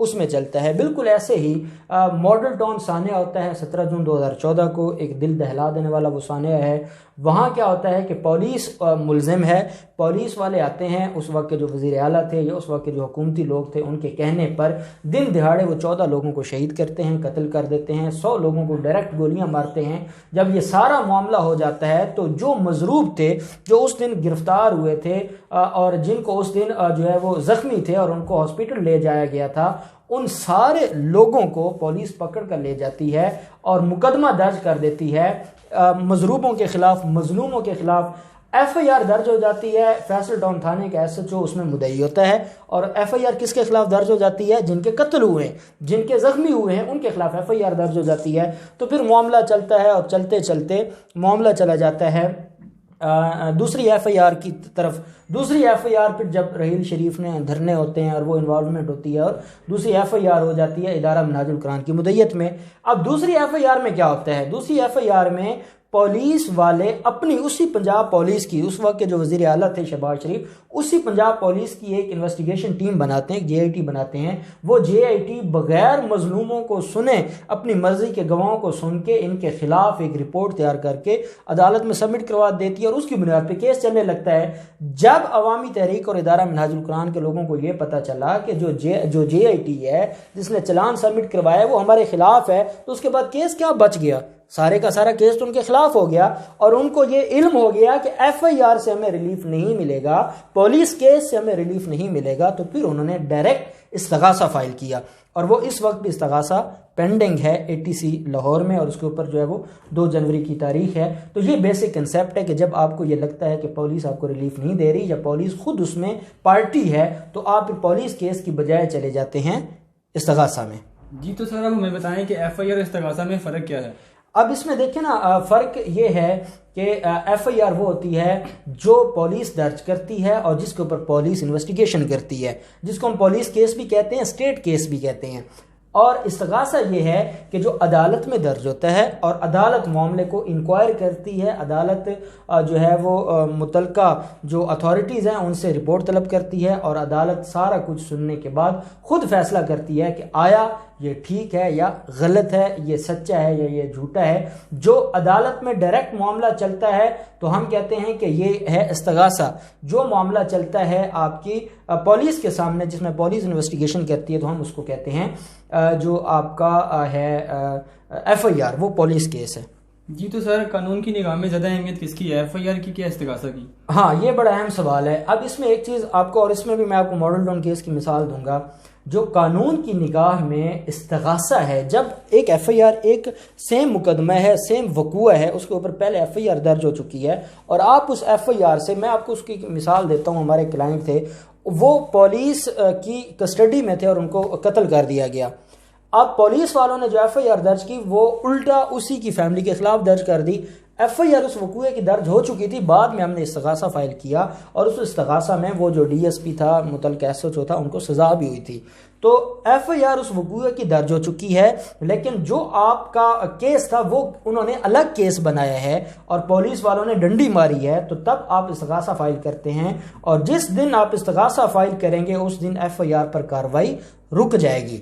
اس میں چلتا ہے۔ بالکل ایسے ہی ماڈل ٹاؤن سانحہ ہوتا ہے 17 جون 2014 کو، ایک دل دہلا دینے والا وہ سانحہ ہے۔ وہاں کیا ہوتا ہے کہ پولیس ملزم ہے، پولیس والے آتے ہیں، اس وقت کے جو وزیر اعلیٰ تھے یا اس وقت کے جو حکومتی لوگ تھے ان کے کہنے پر دن دہاڑے وہ 14 لوگوں کو شہید کرتے ہیں، قتل کر دیتے ہیں، 100 لوگوں کو ڈائریکٹ گولیاں مارتے ہیں۔ جب یہ سارا معاملہ ہو جاتا ہے تو جو مضروب تھے، جو اس دن گرفتار ہوئے تھے اور جن کو اس دن جو ہے وہ زخمی تھے اور ان کو ہاسپٹل لے جایا گیا تھا، ان سارے لوگوں کو پولیس پکڑ کر لے جاتی ہے اور مقدمہ درج کر دیتی ہے مضروبوں کے خلاف، مظلوموں کے خلاف۔ ایف آئی آر درج ہو جاتی ہے، فیصل ٹاؤن تھانے کا ایس ایچ او اس میں مدعی ہوتا ہے، اور ایف آئی آر کس کے خلاف درج ہو جاتی ہے؟ جن کے قتل ہوئے ہیں، جن کے زخمی ہوئے ہیں ان کے خلاف ایف آئی آر درج ہو جاتی ہے۔ تو پھر معاملہ چلتا ہے اور چلتے چلتے معاملہ چلا جاتا ہے دوسری ایف آئی آر کی طرف۔ دوسری ایف آئی آر پھر جب رحیل شریف نے دھرنے ہوتے ہیں اور وہ انوالومنٹ ہوتی ہے، اور دوسری ایف آئی آر ہو جاتی ہے ادارہ منہاج القرآن کی مدعیت میں۔ اب دوسری ایف آئی آر میں کیا ہوتا ہے؟ دوسری ایف آئی آر میں پولیس والے اپنی اسی پنجاب پولیس کی، اس وقت کے جو وزیر اعلیٰ تھے شہباز شریف، اسی پنجاب پولیس کی ایک انویسٹیگیشن ٹیم بناتے ہیں، ایک جے آئی ٹی بناتے ہیں۔ وہ جے آئی ٹی بغیر مظلوموں کو سنے، اپنی مرضی کے گواہوں کو سن کے ان کے خلاف ایک رپورٹ تیار کر کے عدالت میں سبمٹ کروا دیتی ہے، اور اس کی بنیاد پہ کیس چلنے لگتا ہے۔ جب عوامی تحریک اور ادارہ منہاج القرآن کے لوگوں کو یہ پتہ چلا کہ جو جے آئی ٹی ہے جس نے چلان سبمٹ کروایا وہ ہمارے خلاف ہے، تو اس کے بعد کیس کیا بچ گیا؟ سارے کا سارا کیس تو ان کے خلاف ہو گیا، اور ان کو یہ علم ہو گیا کہ ایف آئی آر سے ہمیں ریلیف نہیں ملے گا، پولیس کیس سے ہمیں ریلیف نہیں ملے گا۔ تو پھر انہوں نے ڈائریکٹ استغاثہ فائل کیا، اور وہ اس وقت بھی استغاثہ پینڈنگ ہے اے ٹی سی لاہور میں، اور اس کے اوپر جو ہے وہ 2 جنوری کی تاریخ ہے۔ تو یہ بیسک کنسیپٹ ہے کہ جب آپ کو یہ لگتا ہے کہ پولیس آپ کو ریلیف نہیں دے رہی یا پولیس خود اس میں پارٹی ہے، تو آپ پولیس کیس کی بجائے چلے جاتے ہیں استغاثہ میں۔ جی تو سر اب ہمیں بتائیں کہ ایف آئی آر اور استغاثہ میں فرق کیا ہے؟ اب اس میں دیکھیں نا، فرق یہ ہے کہ ایف آئی آر وہ ہوتی ہے جو پولیس درج کرتی ہے اور جس کے اوپر پولیس انویسٹیگیشن کرتی ہے، جس کو ہم پولیس کیس بھی کہتے ہیں، اسٹیٹ کیس بھی کہتے ہیں۔ اور استغاثہ یہ ہے کہ جو عدالت میں درج ہوتا ہے اور عدالت معاملے کو انکوائر کرتی ہے، عدالت جو ہے وہ متعلقہ جو اتھارٹیز ہیں ان سے رپورٹ طلب کرتی ہے، اور عدالت سارا کچھ سننے کے بعد خود فیصلہ کرتی ہے کہ آیا یہ ٹھیک ہے یا غلط ہے، یہ سچا ہے یا یہ جھوٹا ہے۔ جو عدالت میں ڈائریکٹ معاملہ چلتا ہے تو ہم کہتے ہیں کہ یہ ہے استغاثہ۔ جو معاملہ چلتا ہے آپ کی پولیس کے سامنے، جس میں پولیس انویسٹیگیشن کرتی ہے، تو ہم اس کو کہتے ہیں جو آپ کا ہے ایف آئی آر، وہ پولیس کیس ہے۔ جی تو سر قانون کی نگاہ میں زیادہ اہمیت کس کی ہے، ایف آئی آر کی کیا استغاثہ کی؟ ہاں، یہ بڑا اہم سوال ہے۔ اب اس میں ایک چیز آپ کو، اور اس میں بھی میں آپ کو ماڈل ٹاؤن کیس کی مثال دوں گا، جو قانون کی نگاہ میں استغاثہ ہے، جب ایک ایف آئی آر ایک سیم مقدمہ ہے، سیم وقوع ہے، اس کے اوپر پہلے ایف آئی آر درج ہو چکی ہے، اور آپ اس ایف آئی آر سے، میں آپ کو اس کی مثال دیتا ہوں، ہمارے کلائنٹ تھے، وہ پولیس کی کسٹڈی میں تھے اور ان کو قتل کر دیا گیا۔ اب پولیس والوں نے جو ایف آئی آر درج کی وہ الٹا اسی کی فیملی کے خلاف درج کر دی۔ ایف آئی آر اس وقوع کی درج ہو چکی تھی، بعد میں ہم نے استغاثہ فائل کیا، اور اس استغاثہ میں وہ جو ڈی ایس پی تھا، متعلقہ ایس ایچ او تھا، ان کو سزا بھی ہوئی تھی۔ تو ایف آئی آر اس وقوع کی درج ہو چکی ہے، لیکن جو آپ کا کیس تھا وہ انہوں نے الگ کیس بنایا ہے اور پولیس والوں نے ڈنڈی ماری ہے، تو تب آپ استغاثہ فائل کرتے ہیں، اور جس دن آپ استغاثہ فائل کریں گے اس دن ایف آئی آر پر کارروائی رک جائے گی،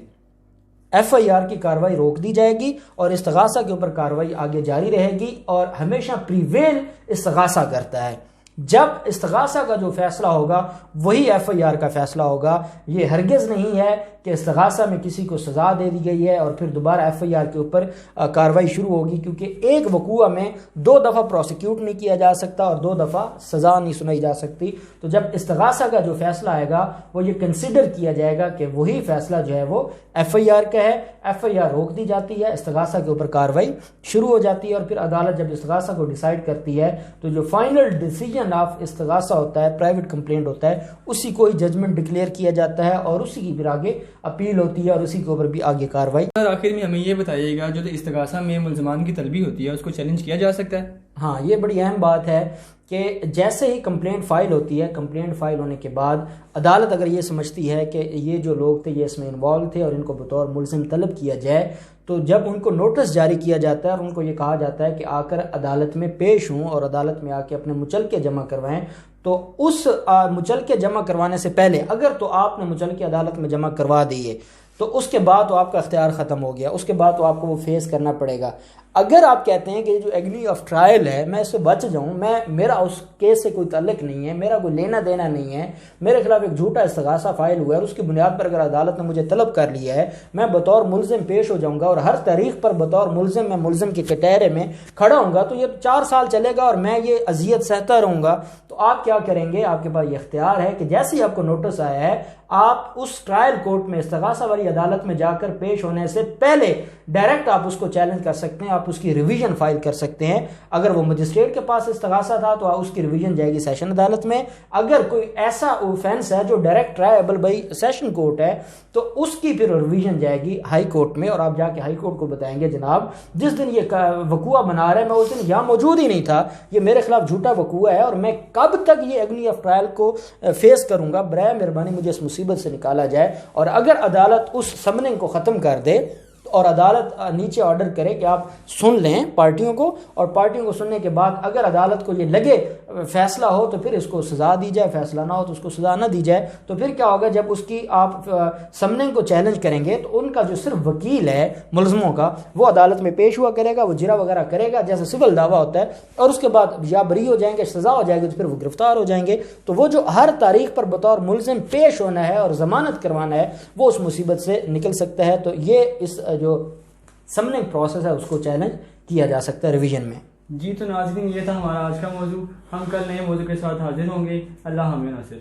ایف آئی آر کی کارروائی روک دی جائے گی، اور استغاثہ کے اوپر کارروائی آگے جاری رہے گی، اور ہمیشہ پریویل استغاثہ کرتا ہے۔ جب استغاثہ کا جو فیصلہ ہوگا وہی ایف آئی آر کا فیصلہ ہوگا۔ یہ ہرگز نہیں ہے کہ استغاثہ میں کسی کو سزا دے دی گئی ہے اور پھر دوبارہ ایف آئی آر کے اوپر کارروائی شروع ہوگی، کیونکہ ایک وقوع میں 2 دفعہ پروسیکیوٹ نہیں کیا جا سکتا اور 2 دفعہ سزا نہیں سنائی جا سکتی۔ تو جب استغاثہ کا جو فیصلہ آئے گا وہ یہ کنسیڈر کیا جائے گا کہ وہی فیصلہ جو ہے وہ ایف آئی آر کا ہے، ایف آئی آر روک دی جاتی ہے، استغاثہ کے اوپر کارروائی شروع ہو جاتی ہے، اور پھر عدالت جب استغاثہ کو ڈیسائیڈ کرتی ہے تو جو فائنل ڈیسیجن آف استغاثہ ہوتا ہے، پرائیویٹ کمپلینٹ ہوتا ہے، اسی کو ہی ججمنٹ ڈکلیئر کیا جاتا ہے، اور اسی کی پھر آگے اپیل ہوتی ہے، اور اسی کے اوپر بھی آگے کارروائی۔ سر آخر میں ہمیں یہ بتائیے گا، جو استغاثہ میں ملزمان کی طلبی ہوتی ہے اس کو چیلنج کیا جا سکتا ہے؟ ہاں، یہ بڑی اہم بات ہے کہ جیسے ہی کمپلینٹ فائل ہوتی ہے، کمپلینٹ فائل ہونے کے بعد عدالت اگر یہ سمجھتی ہے کہ یہ جو لوگ تھے یہ اس میں انوالو تھے اور ان کو بطور ملزم طلب کیا جائے، تو جب ان کو نوٹس جاری کیا جاتا ہے اور ان کو یہ کہا جاتا ہے کہ آ کر عدالت میں پیش ہوں اور عدالت میں آ کے اپنے مچلکے جمع کروائیں، تو اس مچلکے جمع کروانے سے پہلے اگر تو آپ نے مچلکے عدالت میں جمع کروا دیے تو اس کے بعد تو آپ کا اختیار ختم ہو گیا، اس کے بعد تو آپ کو وہ فیس کرنا پڑے گا۔ اگر آپ کہتے ہیں کہ جو ایگنی آف ٹرائل ہے میں اس سے بچ جاؤں، میرا اس کیس سے کوئی تعلق نہیں ہے، میرا کوئی لینا دینا نہیں ہے، میرے خلاف ایک جھوٹا استغاثہ فائل ہوا ہے اور اس کی بنیاد پر اگر عدالت نے مجھے طلب کر لیا ہے، میں بطور ملزم پیش ہو جاؤں گا اور ہر تاریخ پر بطور ملزم میں ملزم کے کٹہرے میں کھڑا ہوں گا، تو یہ 4 سال چلے گا اور میں یہ اذیت سہتا رہوں گا۔ تو آپ کیا کریں گے؟ آپ کے پاس یہ اختیار ہے کہ جیسے ہی آپ کو نوٹس آیا ہے آپ اس ٹرائل کورٹ میں استغاثہ والی عدالت میں جا کر پیش ہونے سے پہلے ڈائریکٹ آپ اس کو چیلنج کر سکتے ہیں، آپ اس کی ریویژن فائل کر سکتے ہیں۔ اگر وہ مجسٹریٹ کے پاس استغاثہ تھا تو اس کی ریویژن جائے گی سیشن عدالت میں، اگر کوئی ایسا اوفینس ہے جو ڈائریکٹ ٹرائیبل بائی سیشن کورٹ ہے تو اس کی پھر ریویژن جائے گی ہائی کورٹ میں، اور آپ جا کے ہائی کورٹ کو بتائیں گے جناب جس دن یہ وقوع بنا رہا ہے میں اس دن یہاں موجود ہی نہیں تھا، یہ میرے خلاف جھوٹا وقوع ہے اور میں کب تک یہ ایگنی آف ٹرائل کو فیس کروں گا، برائے مہربانی مجھے اس مصیبت سے نکالا جائے۔ اور اگر عدالت اس سمننگ کو ختم کر دے اور عدالت نیچے آرڈر کرے کہ آپ سن لیں پارٹیوں کو، اور پارٹیوں کو سننے کے بعد اگر عدالت کو یہ لگے فیصلہ ہو تو پھر اس کو سزا دی جائے، فیصلہ نہ ہو تو اس کو سزا نہ دی جائے، تو پھر کیا ہوگا؟ جب اس کی آپ سمننگ کو چیلنج کریں گے تو ان کا جو صرف وکیل ہے ملزموں کا وہ عدالت میں پیش ہوا کرے گا، وہ جرا وغیرہ کرے گا جیسے سول دعویٰ ہوتا ہے، اور اس کے بعد یا بری ہو جائیں گے، سزا ہو جائے گی تو پھر وہ گرفتار ہو جائیں گے۔ تو وہ جو ہر تاریخ پر بطور ملزم پیش ہونا ہے اور ضمانت کروانا ہے وہ اس مصیبت سے نکل سکتا ہے۔ تو یہ اس جو سمننگ پروسیس ہے اس کو چیلنج کیا جا سکتا ہے ریویژن میں۔ جی تو ناظرین یہ تھا ہمارا آج کا موضوع، ہم کل نئے موضوع کے ساتھ حاضر ہوں گے۔ اللہ حافظ ناصر۔